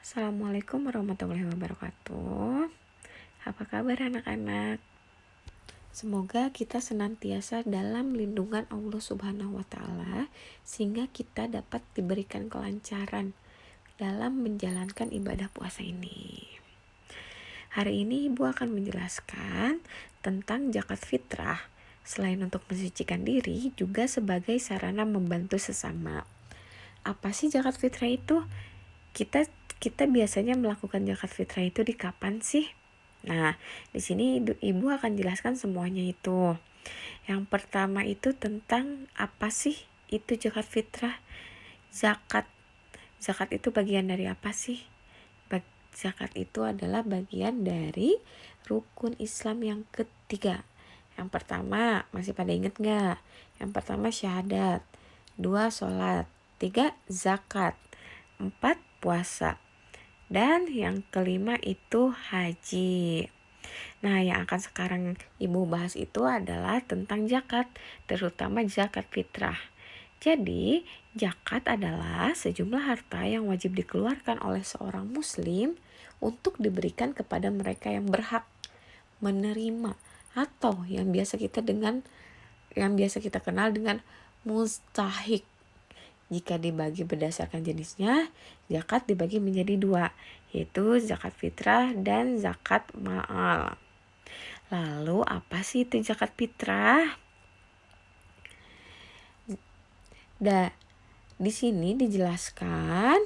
Assalamualaikum warahmatullahi wabarakatuh. Apa kabar anak-anak? Semoga kita senantiasa dalam lindungan Allah Subhanahu wa Ta'ala, sehingga kita dapat diberikan kelancaran dalam menjalankan ibadah puasa ini. Hari ini Ibu akan menjelaskan tentang zakat fitrah. Selain untuk mensucikan diri, juga sebagai sarana membantu sesama. Apa sih zakat fitrah itu? Kita biasanya melakukan zakat fitrah itu di kapan sih? Nah, di sini Ibu akan jelaskan semuanya itu. Yang pertama itu tentang apa sih itu zakat fitrah? Zakat itu bagian dari apa sih? Zakat itu adalah bagian dari rukun Islam yang ketiga. Yang pertama, masih pada inget gak? Yang pertama syahadat, 2 sholat, 3 zakat, 4 puasa, dan yang kelima itu haji. Nah, yang akan sekarang Ibu bahas itu adalah tentang zakat, terutama zakat fitrah. Jadi, zakat adalah sejumlah harta yang wajib dikeluarkan oleh seorang muslim untuk diberikan kepada mereka yang berhak menerima, atau yang biasa kita kenal dengan mustahik. Jika dibagi berdasarkan jenisnya, zakat dibagi menjadi 2, yaitu zakat fitrah dan zakat ma'al. Lalu apa sih itu zakat fitrah? Di sini dijelaskan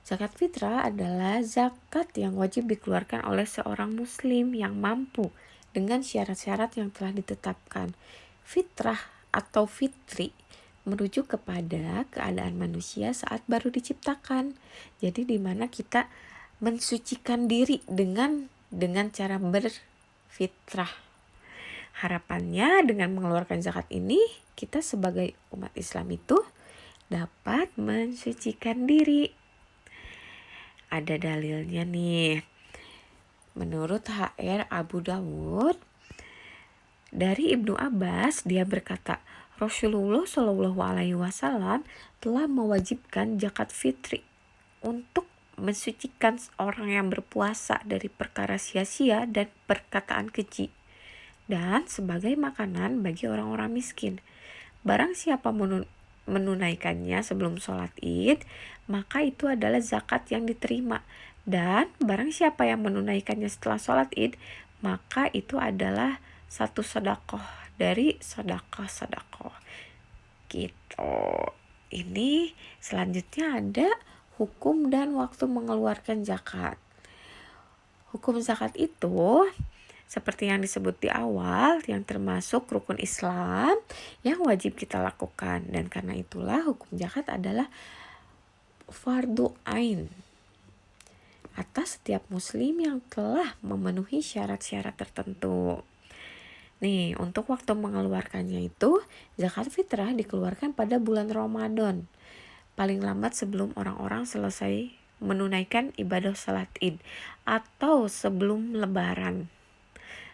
zakat fitrah adalah zakat yang wajib dikeluarkan oleh seorang muslim yang mampu dengan syarat-syarat yang telah ditetapkan. Fitrah atau fitri merujuk kepada keadaan manusia saat baru diciptakan. Jadi di mana kita mensucikan diri dengan cara berfitrah. Harapannya dengan mengeluarkan zakat ini, kita sebagai umat Islam itu dapat mensucikan diri. Ada dalilnya nih. Menurut HR Abu Dawud, dari Ibnu Abbas, dia berkata, Rasulullah Shallallahu Alaihi Wasallam telah mewajibkan zakat fitri untuk mensucikan orang yang berpuasa dari perkara sia-sia dan perkataan keji, dan sebagai makanan bagi orang-orang miskin. Barang siapa menunaikannya sebelum sholat id, maka itu adalah zakat yang diterima. Dan barang siapa yang menunaikannya setelah sholat id, maka itu adalah satu sedekah dari sedekah gitu. Ini selanjutnya ada hukum dan waktu mengeluarkan zakat. Hukum zakat itu seperti yang disebut di awal, yang termasuk rukun Islam yang wajib kita lakukan. Dan karena itulah hukum zakat adalah fardu ain atas setiap muslim yang telah memenuhi syarat-syarat tertentu. Nih, untuk waktu mengeluarkannya itu, zakat fitrah dikeluarkan pada bulan Ramadan, paling lambat sebelum orang-orang selesai menunaikan ibadah salat id atau sebelum lebaran.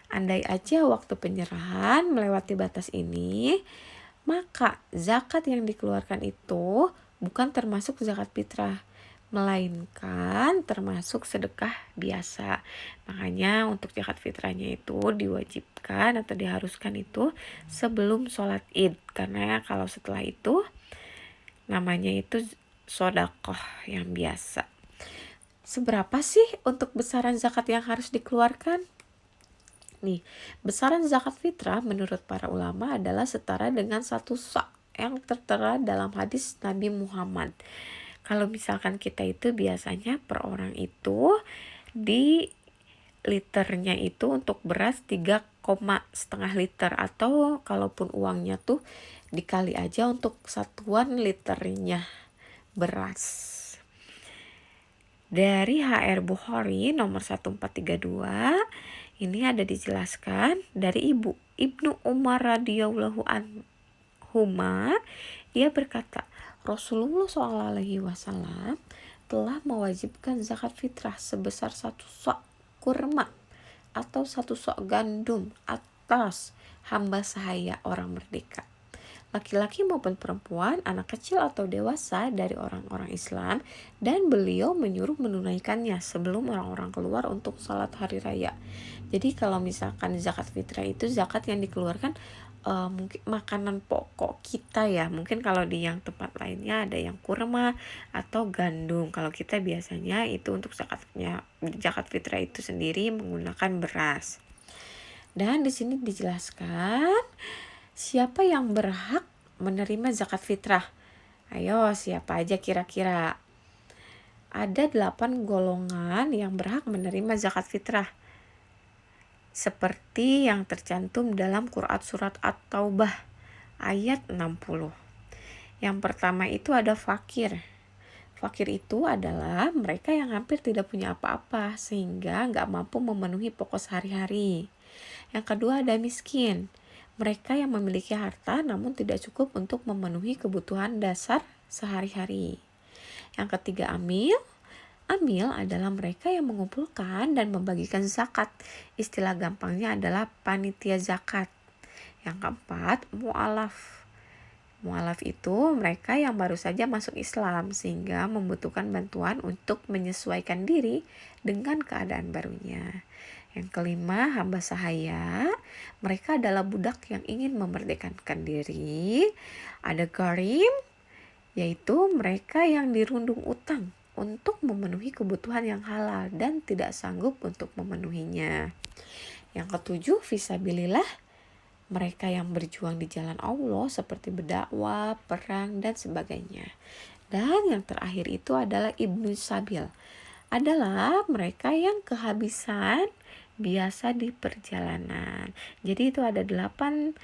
Andai aja waktu penyerahan melewati batas ini, maka zakat yang dikeluarkan itu bukan termasuk zakat fitrah, melainkan termasuk sedekah biasa. Makanya untuk zakat fitrahnya itu diwajibkan atau diharuskan itu sebelum sholat id, karena kalau setelah itu namanya itu sedekah yang biasa. Seberapa sih untuk besaran zakat yang harus dikeluarkan? Nih, besaran zakat fitrah menurut para ulama adalah setara dengan 1 sa' yang tertera dalam hadis Nabi Muhammad. Kalau misalkan kita itu biasanya per orang itu di liternya itu untuk beras 3,5 liter, atau kalaupun uangnya tuh dikali aja untuk satuan liternya beras. Dari HR Bukhari nomor 1432, ini ada dijelaskan dari Ibnu Umar radhiyallahu anhuma, dia berkata, Rasulullah SAW telah mewajibkan zakat fitrah sebesar 1 sa' kurma atau 1 sa' gandum atas hamba sahaya orang merdeka. laki-laki maupun perempuan, anak kecil atau dewasa dari orang-orang Islam, dan beliau menyuruh menunaikannya sebelum orang-orang keluar untuk sholat hari raya. Jadi kalau misalkan zakat fitrah itu zakat yang dikeluarkan mungkin makanan pokok kita ya. Mungkin kalau di yang tempat lainnya ada yang kurma atau gandum. Kalau kita biasanya itu untuk zakat fitrah itu sendiri menggunakan beras. Dan di sini dijelaskan siapa yang berhak menerima zakat fitrah. Ayo, siapa aja kira-kira? Ada 8 golongan yang berhak menerima zakat fitrah. Seperti yang tercantum dalam Quran surat At-Taubah ayat 60. Yang pertama itu ada fakir. Fakir itu adalah mereka yang hampir tidak punya apa-apa sehingga nggak mampu memenuhi pokok sehari-hari. Yang kedua ada miskin. Mereka yang memiliki harta namun tidak cukup untuk memenuhi kebutuhan dasar sehari-hari. Yang ketiga amil. Amil adalah mereka yang mengumpulkan dan membagikan zakat. Istilah gampangnya adalah panitia zakat. Yang keempat mu'alaf. Mu'alaf itu mereka yang baru saja masuk Islam sehingga membutuhkan bantuan untuk menyesuaikan diri dengan keadaan barunya. Yang kelima, hamba sahaya. Mereka adalah budak yang ingin memerdekakan diri. Ada gharim, yaitu mereka yang dirundung utang untuk memenuhi kebutuhan yang halal dan tidak sanggup untuk memenuhinya. Yang ketujuh, fisabilillah. Mereka yang berjuang di jalan Allah seperti berdakwah, perang, dan sebagainya. Dan yang terakhir itu adalah ibnu sabil. Adalah mereka yang kehabisan biasa di perjalanan. Jadi itu ada 8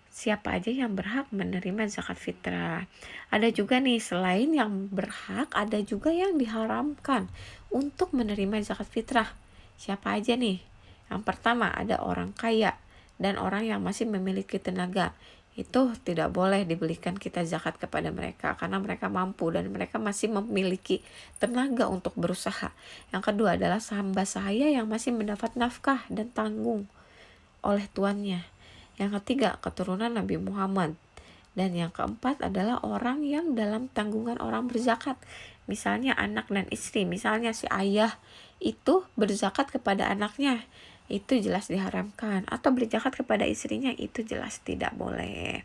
siapa aja yang berhak menerima zakat fitrah. Ada juga nih selain yang berhak, ada juga yang diharamkan untuk menerima zakat fitrah. Siapa aja nih? Yang pertama ada orang kaya dan orang yang masih memiliki tenaga. Itu tidak boleh diberikan kita zakat kepada mereka karena mereka mampu dan mereka masih memiliki tenaga untuk berusaha. Yang kedua adalah hamba sahaya yang masih mendapat nafkah dan tanggung oleh tuannya. Yang ketiga keturunan Nabi Muhammad. Dan yang keempat adalah orang yang dalam tanggungan orang berzakat. Misalnya anak dan istri. Misalnya si ayah itu berzakat kepada anaknya, itu jelas diharamkan. Atau berzakat kepada istrinya, itu jelas tidak boleh.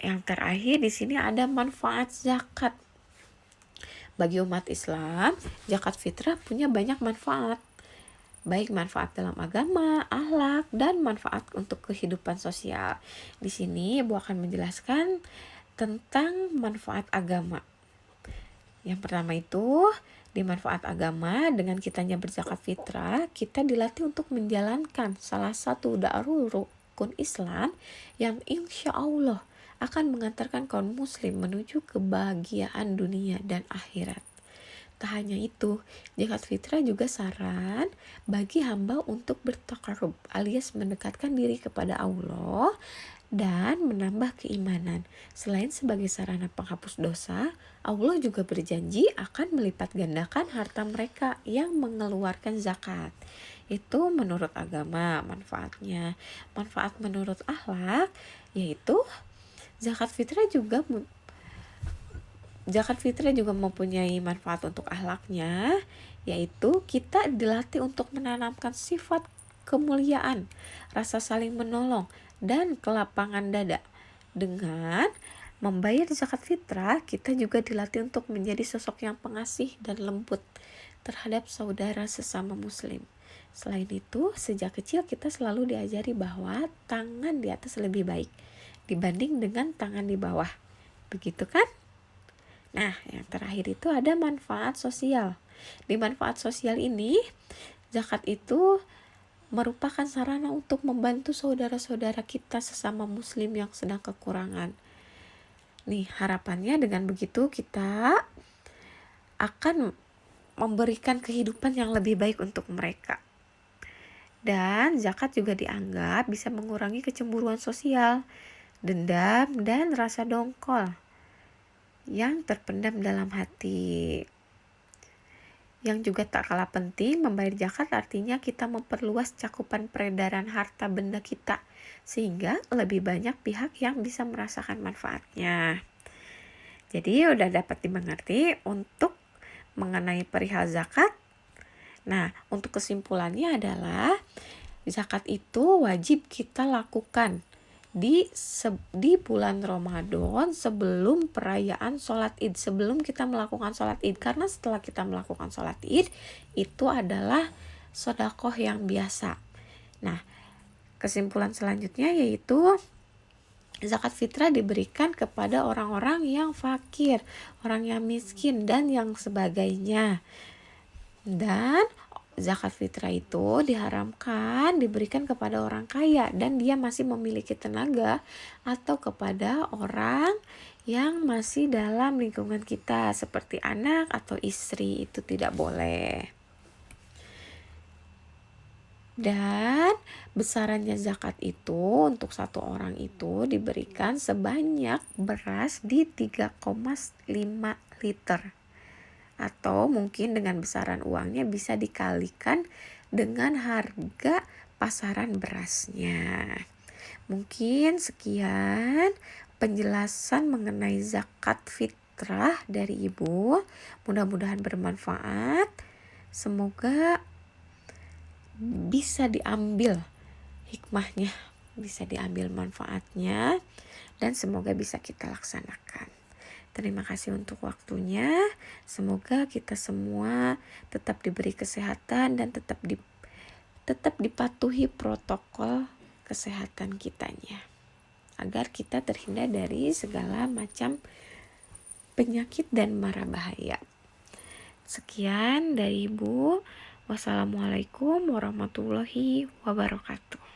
Yang terakhir di sini ada manfaat zakat. Bagi umat Islam, zakat fitrah punya banyak manfaat. Baik manfaat dalam agama, akhlak, dan manfaat untuk kehidupan sosial. Di sini Ibu akan menjelaskan tentang manfaat agama. Yang pertama itu, di manfaat agama dengan kitanya berzakat fitrah, kita dilatih untuk menjalankan salah satu darul rukun Islam yang insya Allah akan mengantarkan kaum muslim menuju kebahagiaan dunia dan akhirat. Tak hanya itu, zakat fitrah juga saran bagi hamba untuk bertakarub alias mendekatkan diri kepada Allah dan menambah keimanan. Selain sebagai sarana penghapus dosa, Allah juga berjanji akan melipat gandakan harta mereka yang mengeluarkan zakat. Itu menurut agama manfaatnya. Manfaat menurut akhlak yaitu zakat fitrah juga mempunyai manfaat untuk akhlaknya, yaitu kita dilatih untuk menanamkan sifat kemuliaan, rasa saling menolong, dan kelapangan dada. Dengan membayar zakat fitrah, kita juga dilatih untuk menjadi sosok yang pengasih dan lembut terhadap saudara sesama muslim. Selain itu, sejak kecil kita selalu diajari bahwa tangan di atas lebih baik dibanding dengan tangan di bawah. Begitu kan? Nah, yang terakhir itu ada manfaat sosial. Di manfaat sosial ini, zakat itu merupakan sarana untuk membantu saudara-saudara kita sesama muslim yang sedang kekurangan. Nih, harapannya dengan begitu kita akan memberikan kehidupan yang lebih baik untuk mereka. Dan zakat juga dianggap bisa mengurangi kecemburuan sosial, dendam, dan rasa dongkol yang terpendam dalam hati. Yang juga tak kalah penting, membayar zakat artinya kita memperluas cakupan peredaran harta benda kita, sehingga lebih banyak pihak yang bisa merasakan manfaatnya. Jadi udah dapat dimengerti untuk mengenai perihal zakat. Nah, untuk kesimpulannya adalah zakat itu wajib kita lakukan di bulan Ramadan sebelum perayaan sholat id, sebelum kita melakukan sholat id. Karena setelah kita melakukan sholat id, itu adalah sedekah yang biasa. Nah, kesimpulan selanjutnya yaitu zakat fitrah diberikan kepada orang-orang yang fakir, orang yang miskin, dan yang sebagainya. Dan zakat fitrah itu diharamkan diberikan kepada orang kaya dan dia masih memiliki tenaga, atau kepada orang yang masih dalam lingkungan kita seperti anak atau istri, itu tidak boleh. Dan besarannya zakat itu untuk satu orang itu diberikan sebanyak beras di 3,5 liter. Atau mungkin dengan besaran uangnya bisa dikalikan dengan harga pasaran berasnya. Mungkin sekian penjelasan mengenai zakat fitrah dari Ibu. Mudah-mudahan bermanfaat. Semoga bisa diambil hikmahnya, bisa diambil manfaatnya, dan semoga bisa kita laksanakan. Terima kasih untuk waktunya. Semoga kita semua tetap diberi kesehatan dan tetap dipatuhi protokol kesehatan kitanya, agar kita terhindar dari segala macam penyakit dan mara bahaya. Sekian dari Ibu. Wassalamualaikum warahmatullahi wabarakatuh.